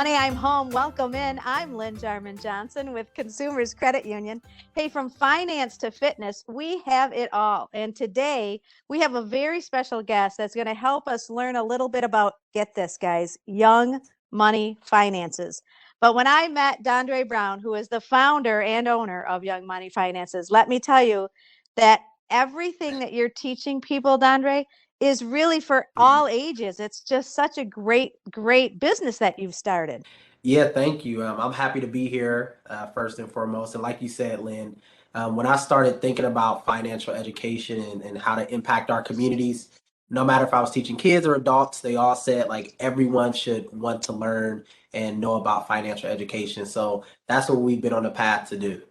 Money, I'm home. Welcome in. I'm Lynn Jarman Johnson with Consumers Credit Union. Hey, from finance to fitness, we have it all. And today we have a very special guest that's going to help us learn a little bit about, get this, guys, young money finances. But when I met Dondre Brown, who is the founder and owner of Young Money Finances, let me tell you that everything that you're teaching people, Dondre, is really for all ages. It's just such a great business that you've started. Yeah, thank you. I'm happy to be here, first and foremost. And like you said, Lynn, when I started thinking about financial education and how to impact our communities, no matter if I was teaching kids or adults, they all said like everyone should want to learn and know about financial education. So that's what we've been on the path to do.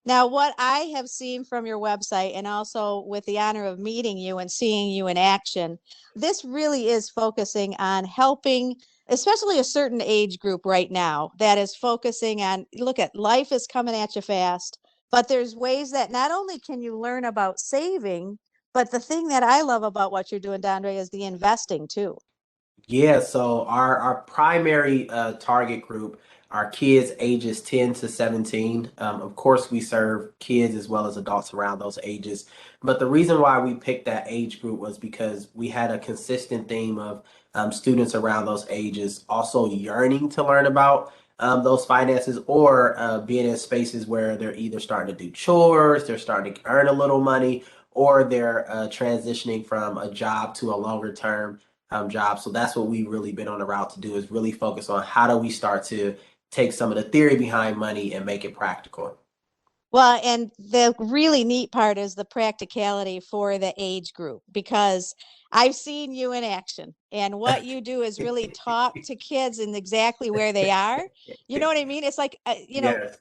Now, what I have seen from your website and also with the honor of meeting you and seeing you in action, this really is focusing on helping, especially a certain age group right now that is focusing on, look at life is coming at you fast, but there's ways that not only can you learn about saving, but the thing that I love about what you're doing, Dondre, is the investing too. Yeah, so our primary target group are kids ages 10 to 17. Of course, we serve kids as well as adults around those ages. But the reason why we picked that age group was because we had a consistent theme of students around those ages also yearning to learn about those finances or being in spaces where they're either starting to do chores, they're starting to earn a little money, or they're transitioning from a job to a longer term job. So that's what we've really been on the route to do is really focus on how do we start to take some of the theory behind money and make it practical. Well, and the really neat part is the practicality for the age group because I've seen you in action and what you do is really talk to kids in exactly where they are. You know what I mean? It's like, Yes.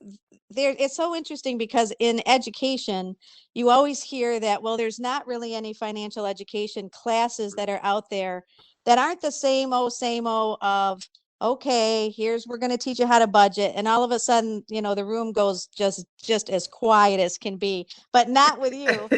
there it's so interesting because in education, you always hear that, well, there's not really any financial education classes that are out there that aren't the same old of okay, here's we're going to teach you how to budget, and all of a sudden, the room goes just as quiet as can be, but not with you.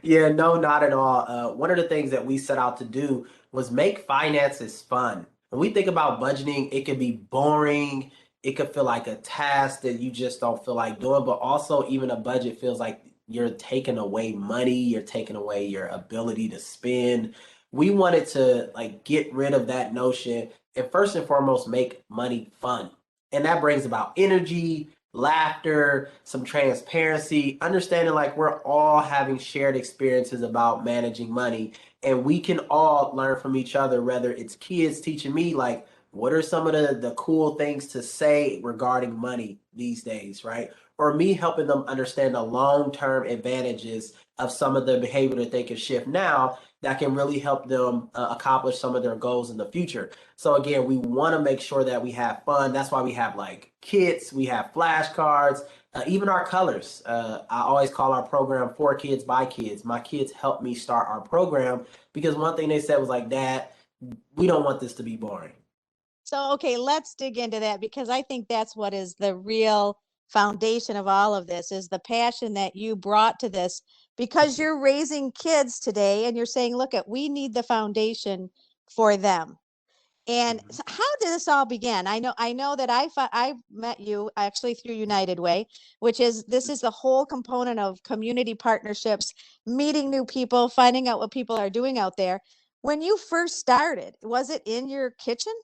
Yeah, no, not at all. One of the things that we set out to do was make finances fun. When we think about budgeting, it can be boring. It could feel like a task that you just don't feel like doing, but also even a budget feels like you're taking away money, you're taking away your ability to spend. We wanted to like get rid of that notion and first and foremost make money fun. And that brings about energy, laughter, some transparency, understanding like we're all having shared experiences about managing money and we can all learn from each other, whether it's kids teaching me like what are some of the cool things to say regarding money these days, right? Or me helping them understand the long-term advantages of some of the behavior that they can shift now that can really help them accomplish some of their goals in the future. So again, we want to make sure that we have fun. That's why we have like kits, we have flashcards, even our colors. I always call our program for kids by kids. My kids helped me start our program because one thing they said was like, Dad, we don't want this to be boring. So, okay, let's dig into that because I think that's what is the real foundation of all of this is the passion that you brought to this because you're raising kids today and you're saying, look at we need the foundation for them. And Mhm. so how did this all begin? I know that I met you actually through United Way, which is this is the whole component of community partnerships, meeting new people, finding out what people are doing out there. When you first started, was it in your kitchen?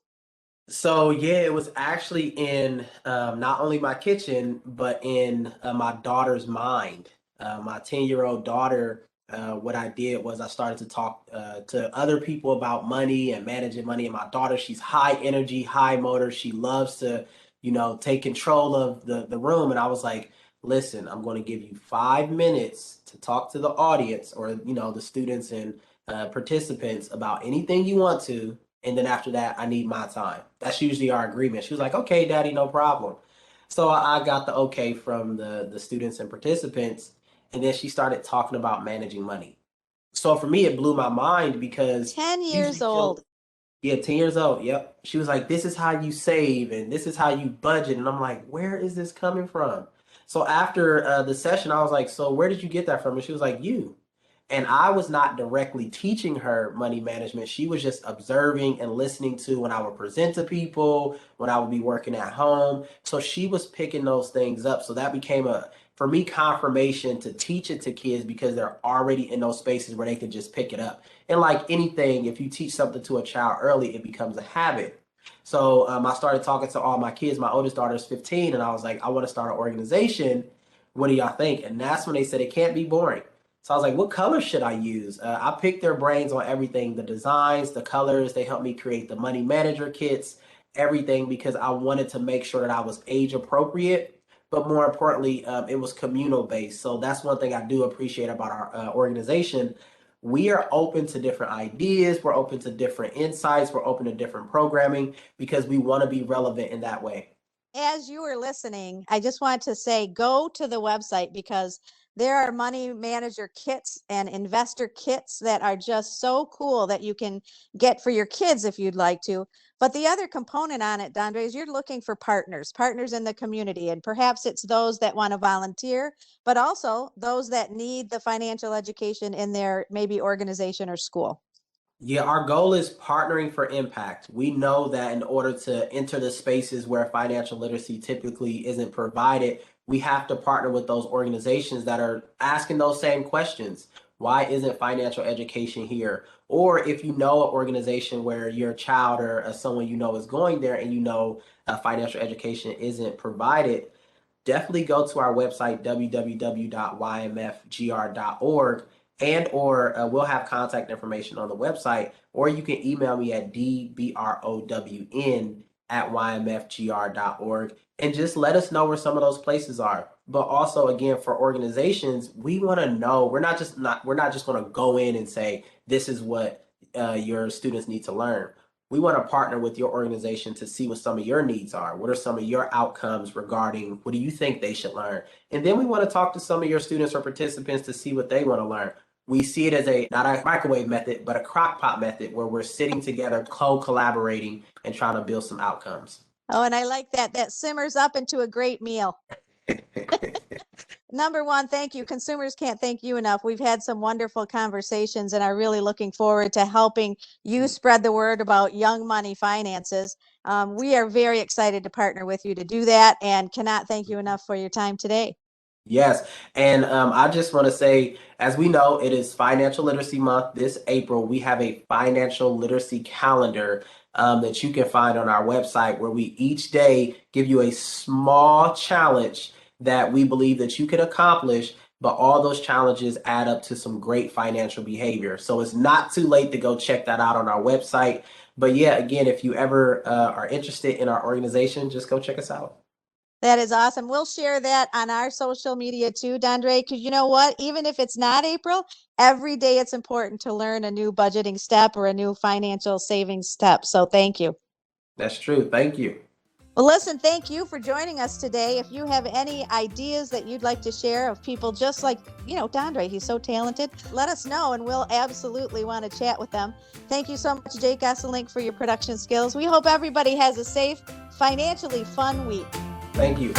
So yeah, it was actually in not only my kitchen, but in my daughter's mind. My 10-year-old daughter, what I did was I started to talk to other people about money and managing money. And my daughter, she's high energy, high motor. She loves to, take control of the room. And I was like, listen, I'm going to give you 5 minutes to talk to the audience or, the students and participants about anything you want to, and then after that, I need my time. That's usually our agreement. She was like, okay, daddy, no problem. So I got the okay from the students and participants. And then she started talking about managing money. So for me, it blew my mind because 10 usually years she'll, old. yeah, 10 years old. Yep. She was like, this is how you save and this is how you budget. And I'm like, where is this coming from? So after the session, I was like, so where did you get that from? And she was like, you. And I was not directly teaching her money management. She was just observing and listening to when I would present to people, when I would be working at home. So she was picking those things up. So that became for me, confirmation to teach it to kids because they're already in those spaces where they can just pick it up. And like anything, if you teach something to a child early, it becomes a habit. So I started talking to all my kids. My oldest daughter is 15, and I was like, I want to start an organization. What do y'all think? And that's when they said it can't be boring. So I was like, what color should I use? I picked their brains on everything, the designs, the colors. They helped me create the money manager kits, everything, because I wanted to make sure that I was age appropriate, but more importantly, it was communal based. So that's one thing I do appreciate about our organization. We are open to different ideas. We're open to different insights. We're open to different programming because we want to be relevant in that way. As you were listening, I just want to say go to the website because there are money manager kits and investor kits that are just so cool that you can get for your kids if you'd like to. But the other component on it, Dondre, is you're looking for partners in the community. And perhaps it's those that want to volunteer, but also those that need the financial education in their maybe organization or school. Yeah, our goal is partnering for impact. We know that in order to enter the spaces where financial literacy typically isn't provided, we have to partner with those organizations that are asking those same questions. Why isn't financial education here? Or if you know an organization where your child or someone you know is going there and you know financial education isn't provided, definitely go to our website www.ymfgr.org, and or we'll have contact information on the website, or you can email me at dbrown@ymfgr.org and just let us know where some of those places are. But also, again, for organizations, we want to know we're not just going to go in and say this is what your students need to learn. We want to partner with your organization to see what some of your needs are. What are some of your outcomes regarding what do you think they should learn? And then we want to talk to some of your students or participants to see what they want to learn. We see it as not a microwave method, but a crock pot method where we're sitting together, co-collaborating and trying to build some outcomes. Oh, and I like that. That simmers up into a great meal. Number one, thank you. Consumers can't thank you enough. We've had some wonderful conversations and are really looking forward to helping you spread the word about young money finances. We are very excited to partner with you to do that and cannot thank you enough for your time today. Yes. And I just want to say, as we know, it is Financial Literacy Month this April. We have a financial literacy calendar that you can find on our website where we each day give you a small challenge that we believe that you can accomplish, but all those challenges add up to some great financial behavior. So it's not too late to go check that out on our website. But yeah, again, if you ever are interested in our organization, just go check us out. That is awesome. We'll share that on our social media too, Dondre, because you know what? Even if it's not April, every day it's important to learn a new budgeting step or a new financial savings step. So thank you. That's true. Thank you. Well, listen, thank you for joining us today. If you have any ideas that you'd like to share of people just like, Dondre, he's so talented, let us know and we'll absolutely want to chat with them. Thank you so much, Jake Esselink, for your production skills. We hope everybody has a safe, financially fun week. Thank you.